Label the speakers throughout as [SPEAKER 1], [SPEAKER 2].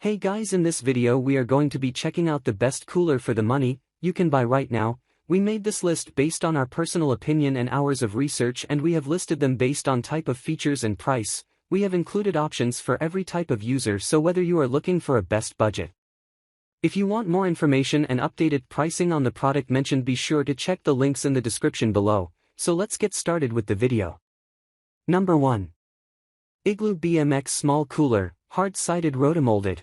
[SPEAKER 1] Hey guys, in this video we are going to be checking out the best cooler for the money you can buy right now. We made this list based on our personal opinion and hours of research, and we have listed them based on type of features and price. We have included options for every type of user, so whether you are looking for a best budget. If you want more information and updated pricing on the product mentioned, be sure to check the links in the description below. So let's get started with the video. Number 1. Igloo BMX Small Cooler, Hard-Sided Rotomolded.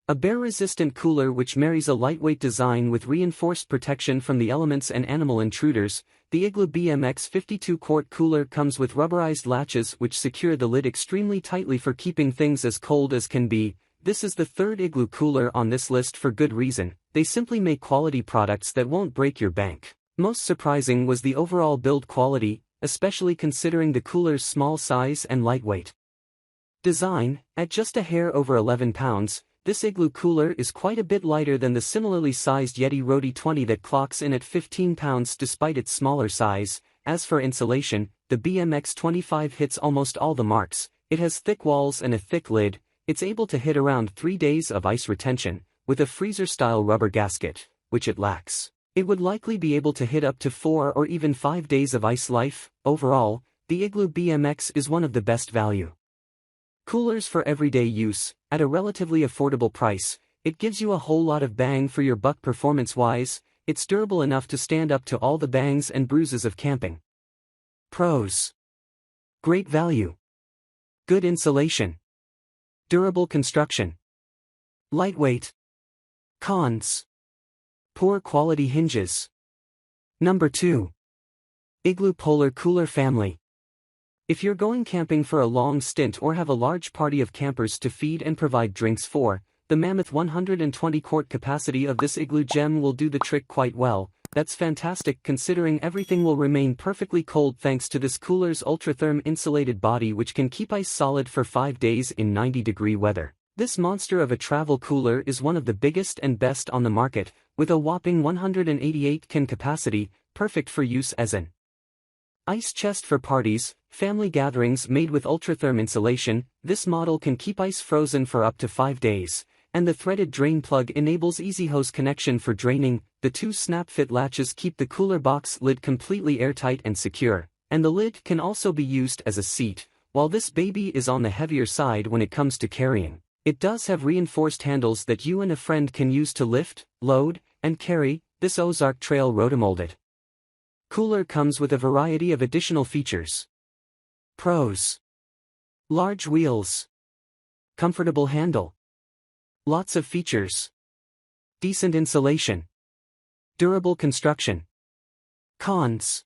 [SPEAKER 1] A bear-resistant cooler which marries a lightweight design with reinforced protection from the elements and animal intruders. The Igloo BMX 52 quart cooler comes with rubberized latches which secure the lid extremely tightly for keeping things as cold as can be. This is the third Igloo cooler on this list for good reason. They simply make quality products that won't break your bank. Most surprising was the overall build quality, especially considering the cooler's small size and lightweight design. At just a hair over 11 pounds, this Igloo cooler is quite a bit lighter than the similarly sized Yeti Roti 20 that clocks in at 15 pounds despite its smaller size. As for insulation, the BMX 25 hits almost all the marks. It has thick walls and a thick lid. It's able to hit around 3 days of ice retention, with a freezer-style rubber gasket, which it lacks. It would likely be able to hit up to 4 or even 5 days of ice life. Overall, the Igloo BMX is one of the best value coolers for everyday use. At a relatively affordable price, it gives you a whole lot of bang for your buck performance-wise. It's durable enough to stand up to all the bangs and bruises of camping. Pros: great value, good insulation, durable construction, lightweight. Cons: poor quality hinges. Number 2. Igloo Polar Cooler Family. If you're going camping for a long stint or have a large party of campers to feed and provide drinks for, the mammoth 120 quart capacity of this Igloo gem will do the trick quite well. That's fantastic considering everything will remain perfectly cold thanks to this cooler's ultratherm insulated body, which can keep ice solid for 5 days in 90-degree weather. This monster of a travel cooler is one of the biggest and best on the market, with a whopping 188 can capacity, perfect for use as an ice chest for parties, family gatherings. Made with ultratherm insulation, this model can keep ice frozen for up to 5 days, and the threaded drain plug enables easy hose connection for draining. The 2 snap-fit latches keep the cooler box lid completely airtight and secure, and the lid can also be used as a seat. While this baby is on the heavier side when it comes to carrying, it does have reinforced handles that you and a friend can use to lift, load, and carry. This Ozark Trail rotomolded cooler comes with a variety of additional features. Pros: large wheels, comfortable handle, lots of features, decent insulation, durable construction. Cons: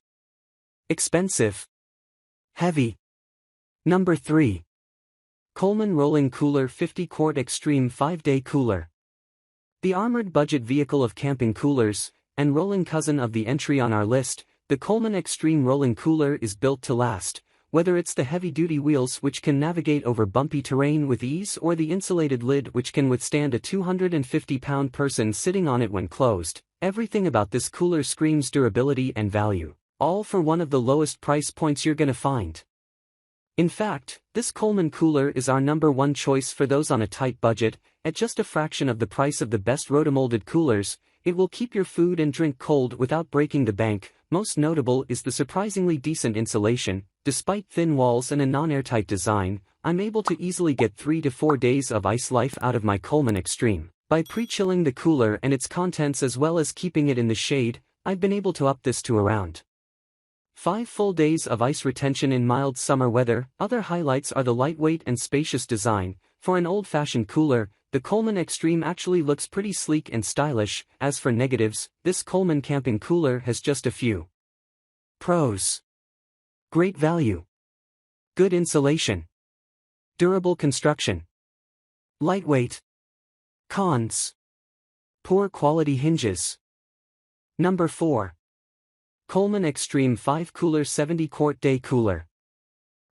[SPEAKER 1] expensive, heavy. Number 3. Coleman Rolling Cooler 50 Quart Xtreme 5-Day Cooler. The armored budget vehicle of camping coolers, and rolling cousin of the entry on our list, the Coleman Xtreme Rolling Cooler is built to last. Whether it's the heavy-duty wheels which can navigate over bumpy terrain with ease, or the insulated lid which can withstand a 250-pound person sitting on it when closed, everything about this cooler screams durability and value, all for one of the lowest price points you're gonna find. In fact, this Coleman cooler is our number 1 choice for those on a tight budget. At just a fraction of the price of the best rotomolded coolers, it will keep your food and drink cold without breaking the bank. Most notable is the surprisingly decent insulation. Despite thin walls and a non-airtight design, I'm able to easily get 3 to 4 days of ice life out of my Coleman Xtreme. By pre-chilling the cooler and its contents as well as keeping it in the shade, I've been able to up this to around 5 full days of ice retention in mild summer weather. Other highlights are the lightweight and spacious design. For an old-fashioned cooler, the Coleman Xtreme actually looks pretty sleek and stylish. As for negatives, this Coleman camping cooler has just a few. Pros: great value, good insulation, durable construction, lightweight. Cons: poor quality hinges. Number 4. Coleman Xtreme 5 Cooler 70 Quart Day Cooler.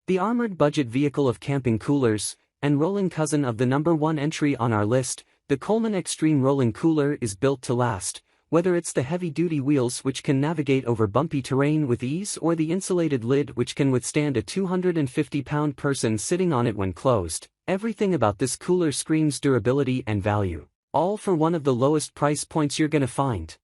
[SPEAKER 1] The armored budget vehicle of camping coolers, and rolling cousin of the number 1 entry on our list, the Coleman Xtreme Rolling Cooler is built to last. whether it's the heavy-duty wheels which can navigate over bumpy terrain with ease or the insulated lid which can withstand a 250-pound person sitting on it when closed, everything about this cooler screams durability and value, all for one of the lowest price points you're gonna find.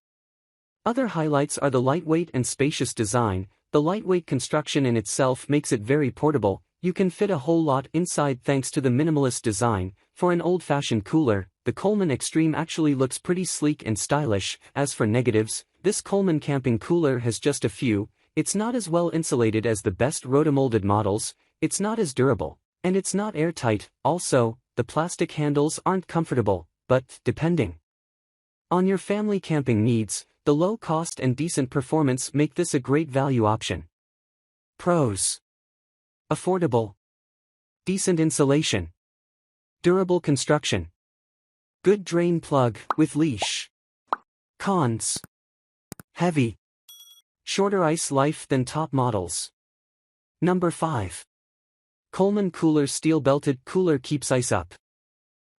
[SPEAKER 1] Other highlights are the lightweight and spacious design. The lightweight construction in itself makes it very portable. You can fit a whole lot inside thanks to the minimalist design. For an old-fashioned cooler, the Coleman Xtreme actually looks pretty sleek and stylish. As for negatives, this Coleman camping cooler has just a few. It's not as well insulated as the best rotomolded models, it's not as durable, and it's not airtight. Also, the plastic handles aren't comfortable, but, depending on your family camping needs, the low cost and decent performance make this a great value option. Pros: affordable, decent insulation, durable construction, good drain plug with leash. Cons: heavy, shorter ice life than top models. Number 5. Coleman Cooler steel-belted cooler keeps ice up.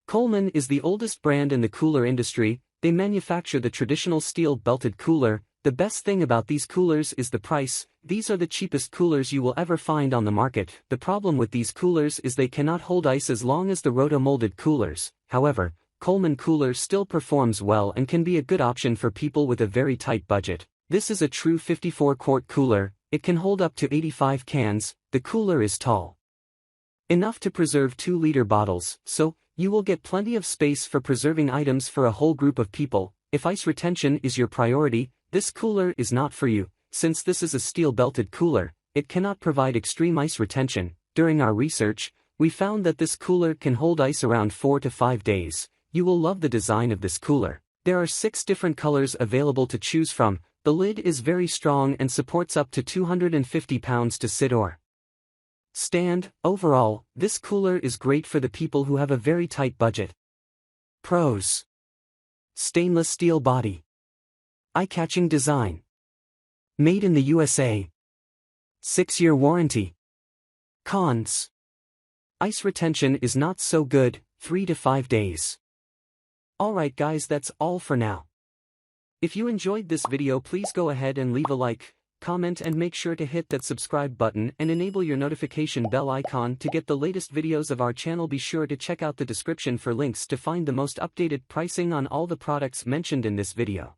[SPEAKER 1] Coleman is the oldest brand in the cooler industry. They manufacture the traditional steel-belted cooler. The best thing about these coolers is the price. These are the cheapest coolers you will ever find on the market. The problem with these coolers is they cannot hold ice as long as the roto-molded coolers. However, Coleman Cooler still performs well and can be a good option for people with a very tight budget. This is a true 54-quart cooler. It can hold up to 85 cans. The cooler is tall enough to preserve 2-liter bottles, so you will get plenty of space for preserving items for a whole group of people. If ice retention is your priority, this cooler is not for you. Since this is a steel-belted cooler, it cannot provide extreme ice retention. During our research, we found that this cooler can hold ice around 4 to 5 days. You will love the design of this cooler. There are 6 different colors available to choose from. The lid is very strong and supports up to 250 pounds to sit or stand. Overall, this cooler is great for the people who have a very tight budget. Pros: stainless steel body, eye-catching design, made in the USA, 6-year warranty. Cons: ice retention is not so good, 3 to 5 days. Alright guys, that's all for now. If you enjoyed this video, please go ahead and leave a like, comment, and make sure to hit that subscribe button and enable your notification bell icon to get the latest videos of our channel. Be sure to check out the description for links to find the most updated pricing on all the products mentioned in this video.